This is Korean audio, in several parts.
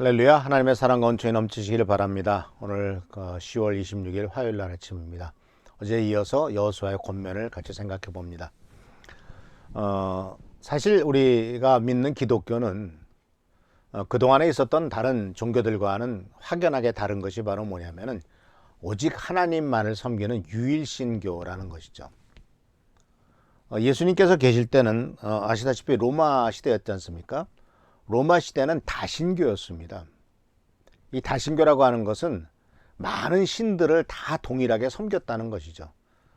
할렐루야. 하나님의 사랑과 은총이 넘치시기를 바랍니다. 오늘 10월 26일 화요일 날 아침입니다. 어제에 이어서 여호수아의 권면을 같이 생각해 봅니다. 사실 우리가 믿는 기독교는 그동안에 있었던 다른 종교들과는 확연하게 다른 것이 바로 뭐냐면은 오직 하나님만을 섬기는 유일신교라는 것이죠. 예수님께서 계실 때는 아시다시피 로마 시대였지 않습니까? 로마 시대는 다신교였습니다. 이 다신교라고 하는 것은 많은 신들을 다 동일하게 섬겼다는 것이죠.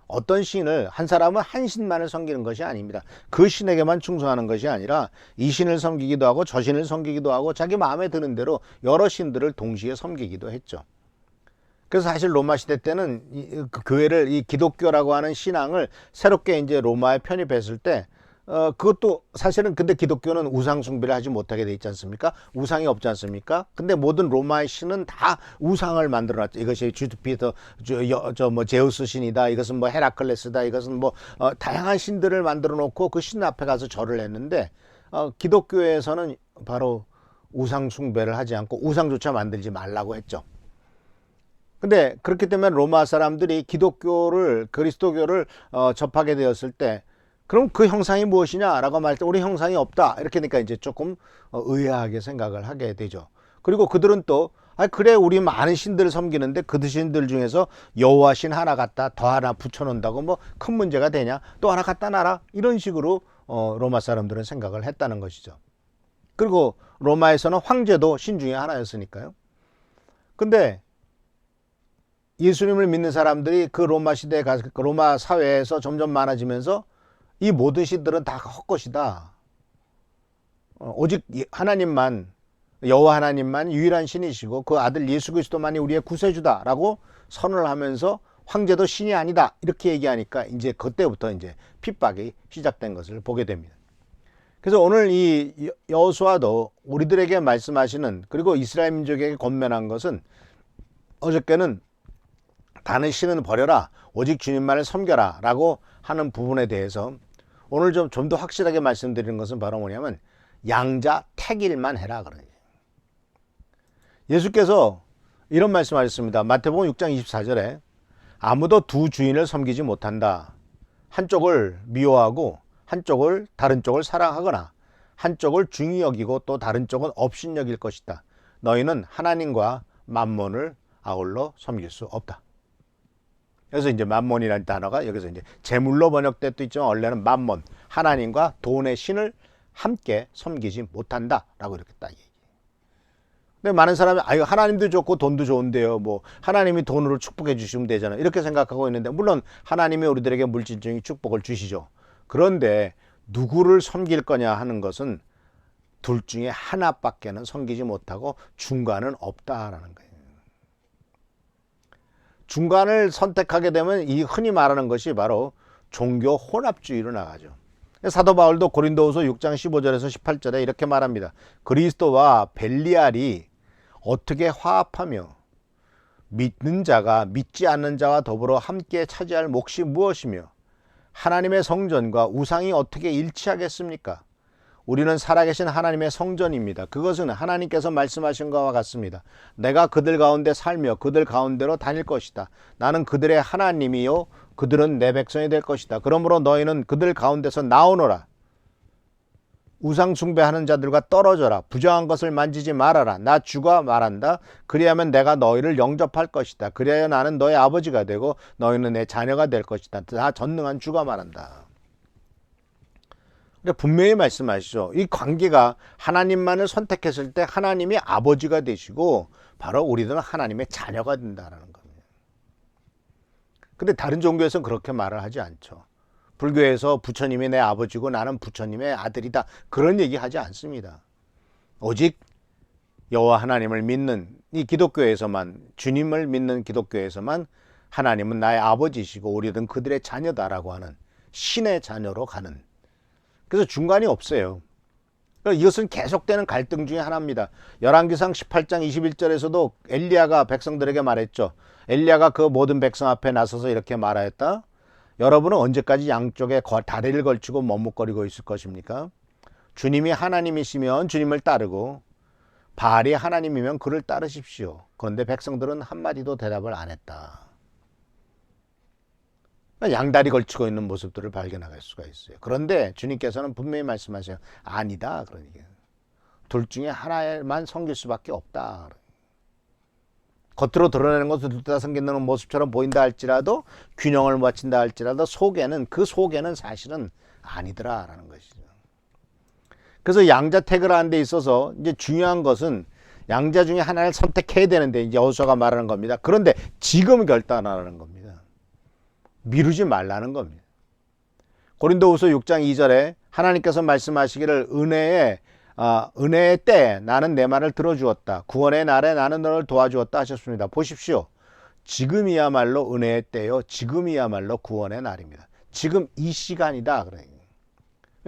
어떤 신을, 한 사람은 한 신만을 섬기는 것이 아닙니다. 그 신에게만 충성하는 것이 아니라 이 신을 섬기기도 하고 저 신을 섬기기도 하고 자기 마음에 드는 대로 여러 신들을 동시에 섬기기도 했죠. 그래서 사실 로마 시대 때는 그 교회를, 이 기독교라고 하는 신앙을 새롭게 이제 로마에 편입했을 때 그것도 사실은, 근데 기독교는 우상 숭배를 하지 못하게 돼 있지 않습니까? 우상이 없지 않습니까? 근데 모든 로마의 신은 다 우상을 만들어 놨죠. 이것이 주피터, 제우스 신이다. 이것은 뭐 헤라클레스다. 이것은 뭐 다양한 신들을 만들어 놓고 그 신 앞에 가서 절을 했는데 기독교에서는 바로 우상 숭배를 하지 않고 우상조차 만들지 말라고 했죠. 근데 그렇기 때문에 로마 사람들이 기독교를, 그리스도교를 접하게 되었을 때, 그럼 그 형상이 무엇이냐라고 말할 때 우리 형상이 없다 이렇게 되니까 이제 조금 의아하게 생각을 하게 되죠. 그리고 그들은 또 그래, 우리 많은 신들을 섬기는데 그 신들 중에서 여호와 신 하나 갖다 더 하나 붙여놓는다고 뭐 큰 문제가 되냐, 또 하나 갖다 놔라, 이런 식으로 로마 사람들은 생각을 했다는 것이죠. 그리고 로마에서는 황제도 신 중에 하나였으니까요. 근데 예수님을 믿는 사람들이 그 로마 시대에 가서, 로마 사회에서 점점 많아지면서 이 모든 신들은 다 헛것이다. 오직 하나님만, 여호와 하나님만 유일한 신이시고 그 아들 예수 그리스도만이 우리의 구세주다라고 선언을 하면서 황제도 신이 아니다 이렇게 얘기하니까 이제 그때부터 이제 핍박이 시작된 것을 보게 됩니다. 그래서 오늘 이 여호수아도 우리들에게 말씀하시는, 그리고 이스라엘 민족에게 권면한 것은, 어저께는 다른 신은 버려라, 오직 주님만을 섬겨라 라고 하는 부분에 대해서 오늘 좀 더 확실하게 말씀드리는 것은 바로 뭐냐면 양자 택일만 해라 그러죠. 예수께서 이런 말씀하셨습니다. 마태복음 6장 24절에 아무도 두 주인을 섬기지 못한다. 한쪽을 미워하고 한쪽을, 다른 쪽을 사랑하거나 한쪽을 중히 여기고 또 다른 쪽은 업신여길 것이다. 너희는 하나님과 만몬을 아울러 섬길 수 없다. 그래서 이제 만몬이라는 단어가 여기서 이제 제물로 번역될 때도 있지만 원래는 만몬, 하나님과 돈의 신을 함께 섬기지 못한다라고 이렇게 딱 얘기해요. 근데 많은 사람이 하나님도 좋고 돈도 좋은데요, 뭐 하나님이 돈으로 축복해 주시면 되잖아요, 이렇게 생각하고 있는데, 물론 하나님이 우리들에게 물질적인 축복을 주시죠. 그런데 누구를 섬길 거냐 하는 것은 둘 중에 하나밖에는 섬기지 못하고 중간은 없다라는 거예요. 중간을 선택하게 되면 이 흔히 말하는 것이 바로 종교 혼합주의로 나가죠. 사도 바울도 고린도후서 6장 15절에서 18절에 이렇게 말합니다. 그리스도와 벨리알이 어떻게 화합하며 믿는 자가 믿지 않는 자와 더불어 함께 차지할 몫이 무엇이며 하나님의 성전과 우상이 어떻게 일치하겠습니까? 우리는 살아계신 하나님의 성전입니다. 그것은 하나님께서 말씀하신 것과 같습니다. 내가 그들 가운데 살며 그들 가운데로 다닐 것이다. 나는 그들의 하나님이요 그들은 내 백성이 될 것이다. 그러므로 너희는 그들 가운데서 나오너라. 우상 숭배하는 자들과 떨어져라. 부정한 것을 만지지 말아라. 나 주가 말한다. 그리하면 내가 너희를 영접할 것이다. 그리하여 나는 너의 아버지가 되고 너희는 내 자녀가 될 것이다. 다 전능한 주가 말한다. 분명히 말씀하시죠. 이 관계가 하나님만을 선택했을 때 하나님이 아버지가 되시고 바로 우리들은 하나님의 자녀가 된다는 겁니다. 근데 다른 종교에서는 그렇게 말을 하지 않죠. 불교에서 부처님이 내 아버지고 나는 부처님의 아들이다, 그런 얘기 하지 않습니다. 오직 여호와 하나님을 믿는 이 기독교에서만, 주님을 믿는 기독교에서만 하나님은 나의 아버지시고 우리들은 그들의 자녀다라고 하는 신의 자녀로 가는, 그래서 중간이 없어요. 이것은 계속되는 갈등 중에 하나입니다. 열왕기상 18장 21절에서도 엘리야가 백성들에게 말했죠. 엘리야가 그 모든 백성 앞에 나서서 이렇게 말하였다. 여러분은 언제까지 양쪽에 다리를 걸치고 머뭇거리고 있을 것입니까? 주님이 하나님이시면 주님을 따르고 바알이 하나님이면 그를 따르십시오. 그런데 백성들은 한마디도 대답을 안 했다. 양다리 걸치고 있는 모습들을 발견할 수가 있어요. 그런데 주님께서는 분명히 말씀하세요. 아니다. 그러니까 둘 중에 하나만 섬길 수밖에 없다. 겉으로 드러내는 것은 둘 다 섬기는 모습처럼 보인다 할지라도, 균형을 맞춘다 할지라도 그 속에는 사실은 아니더라라는 것이죠. 그래서 양자택을 하는 데 있어서 이제 중요한 것은 양자 중에 하나를 선택해야 되는데, 이제 여호수아가 말하는 겁니다. 그런데 지금 결단하라는 겁니다. 미루지 말라는 겁니다. 고린도후서 6장 2절에 하나님께서 말씀하시기를 은혜의 때 나는 내 말을 들어주었다. 구원의 날에 나는 너를 도와주었다 하셨습니다. 보십시오. 지금이야말로 은혜의 때요. 지금이야말로 구원의 날입니다. 지금 이 시간이다.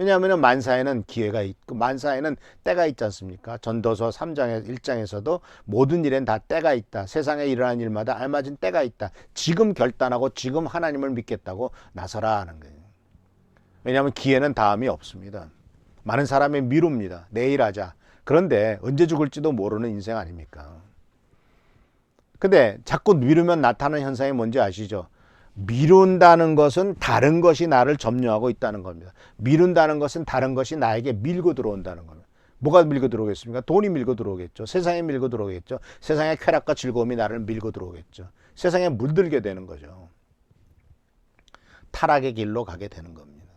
왜냐하면 만사에는 기회가 있고 만사에는 때가 있지 않습니까? 전도서 3장 1장에서도 모든 일엔 다 때가 있다. 세상에 일어나는 일마다 알맞은 때가 있다. 지금 결단하고 지금 하나님을 믿겠다고 나서라 하는 거예요. 왜냐하면 기회는 다음이 없습니다. 많은 사람이 미룹니다. 내일 하자. 그런데 언제 죽을지도 모르는 인생 아닙니까? 근데 자꾸 미루면 나타나는 현상이 뭔지 아시죠? 미룬다는 것은 다른 것이 나를 점령하고 있다는 겁니다. 미룬다는 것은 다른 것이 나에게 밀고 들어온다는 겁니다. 뭐가 밀고 들어오겠습니까? 돈이 밀고 들어오겠죠. 세상에 밀고 들어오겠죠. 세상의 쾌락과 즐거움이 나를 밀고 들어오겠죠. 세상에 물들게 되는 거죠. 타락의 길로 가게 되는 겁니다.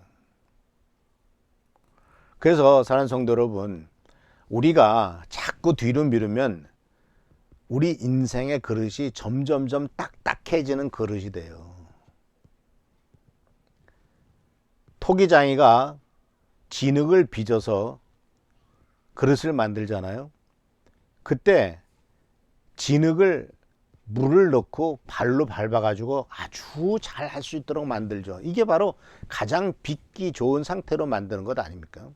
그래서 사랑하는 성도 여러분, 우리가 자꾸 뒤로 미루면 우리 인생의 그릇이 점점점 딱딱해지는 그릇이 돼요. 토기장이가 진흙을 빚어서 그릇을 만들잖아요. 그때 진흙을 물을 넣고 발로 밟아가지고 아주 잘 할 수 있도록 만들죠. 이게 바로 가장 빚기 좋은 상태로 만드는 것 아닙니까?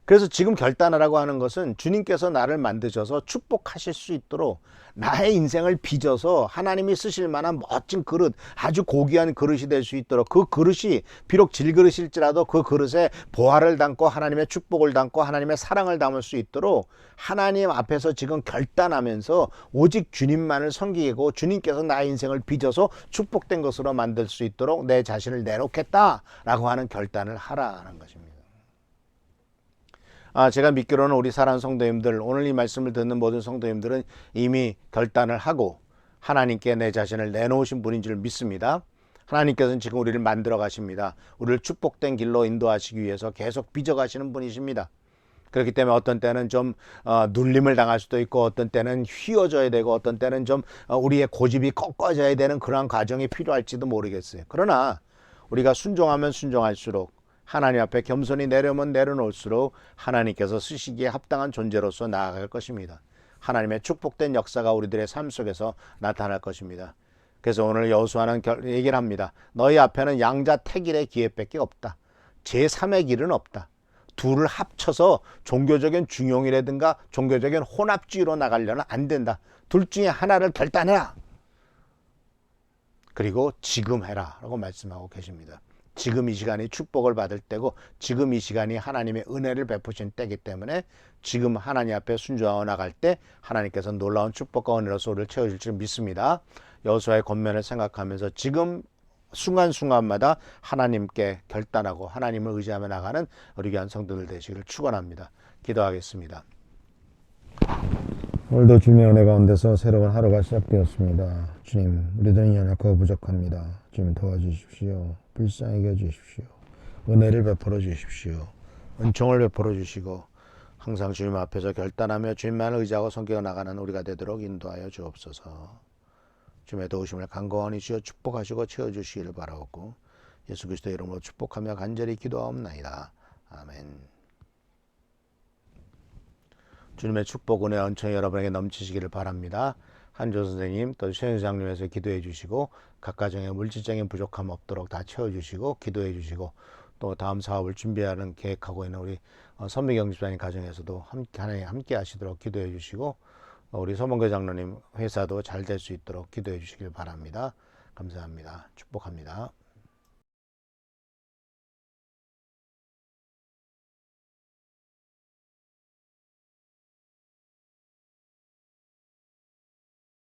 그래서 지금 결단하라고 하는 것은 주님께서 나를 만드셔서 축복하실 수 있도록 나의 인생을 빚어서 하나님이 쓰실 만한 멋진 그릇, 아주 고귀한 그릇이 될 수 있도록, 그 그릇이 비록 질그릇일지라도 그 그릇에 보화를 담고 하나님의 축복을 담고 하나님의 사랑을 담을 수 있도록 하나님 앞에서 지금 결단하면서 오직 주님만을 섬기고 주님께서 나의 인생을 빚어서 축복된 것으로 만들 수 있도록 내 자신을 내놓겠다라고 하는 결단을 하라는 것입니다. 제가 믿기로는 우리 사랑하는 성도님들, 오늘 이 말씀을 듣는 모든 성도님들은 이미 결단을 하고 하나님께 내 자신을 내놓으신 분인 줄 믿습니다. 하나님께서는 지금 우리를 만들어 가십니다. 우리를 축복된 길로 인도하시기 위해서 계속 빚어 가시는 분이십니다. 그렇기 때문에 어떤 때는 좀 눌림을 당할 수도 있고, 어떤 때는 휘어져야 되고, 어떤 때는 좀 우리의 고집이 꺾어져야 되는 그러한 과정이 필요할지도 모르겠어요. 그러나 우리가 순종하면 순종할수록, 하나님 앞에 겸손히 내려면 내려놓을수록 하나님께서 쓰시기에 합당한 존재로서 나아갈 것입니다. 하나님의 축복된 역사가 우리들의 삶 속에서 나타날 것입니다. 그래서 오늘 여호수아는 얘기를 합니다. 너희 앞에는 양자택일의 기회밖에 없다. 제3의 길은 없다. 둘을 합쳐서 종교적인 중용이라든가 종교적인 혼합주의로 나가려는 안 된다. 둘 중에 하나를 결단해라. 그리고 지금 해라 라고 말씀하고 계십니다. 지금 이 시간이 축복을 받을 때고, 지금 이 시간이 하나님의 은혜를 베푸신 때이기 때문에 지금 하나님 앞에 순종하고 나갈 때 하나님께서 놀라운 축복과 은혜로서 우리를 채워줄 줄 믿습니다. 여호수아의 권면을 생각하면서 지금 순간순간마다 하나님께 결단하고 하나님을 의지하며 나가는 우리 귀한 성도들 되시기를 축원합니다. 기도하겠습니다. 오늘도 주님의 은혜 가운데서 새로운 하루가 시작되었습니다. 주님, 우리들은 연약하고 부족합니다. 주님 도와주십시오. 불쌍하게 해주십시오. 은혜를 베풀어 주십시오. 은총을 베풀어 주시고 항상 주님 앞에서 결단하며 주님만을 의지하고 섬겨 나가는 우리가 되도록 인도하여 주옵소서. 주님의 도우심을 간곡히 주여 축복하시고 채워주시기를 바라옵고 예수 그리스도의 이름으로 축복하며 간절히 기도하옵나이다. 아멘. 주님의 축복, 은혜, 은총이 여러분에게 넘치시기를 바랍니다. 한조 선생님, 또 최현 장님에서 기도해 주시고 각 가정에 물질적인 부족함 없도록 다 채워주시고 기도해 주시고, 또 다음 사업을 준비하는 계획하고 있는 우리 선미경 집사님 가정에서도 함께 하시도록 기도해 주시고, 우리 서mon교 장로님 회사도 잘 될 수 있도록 기도해 주시길 바랍니다. 감사합니다. 축복합니다.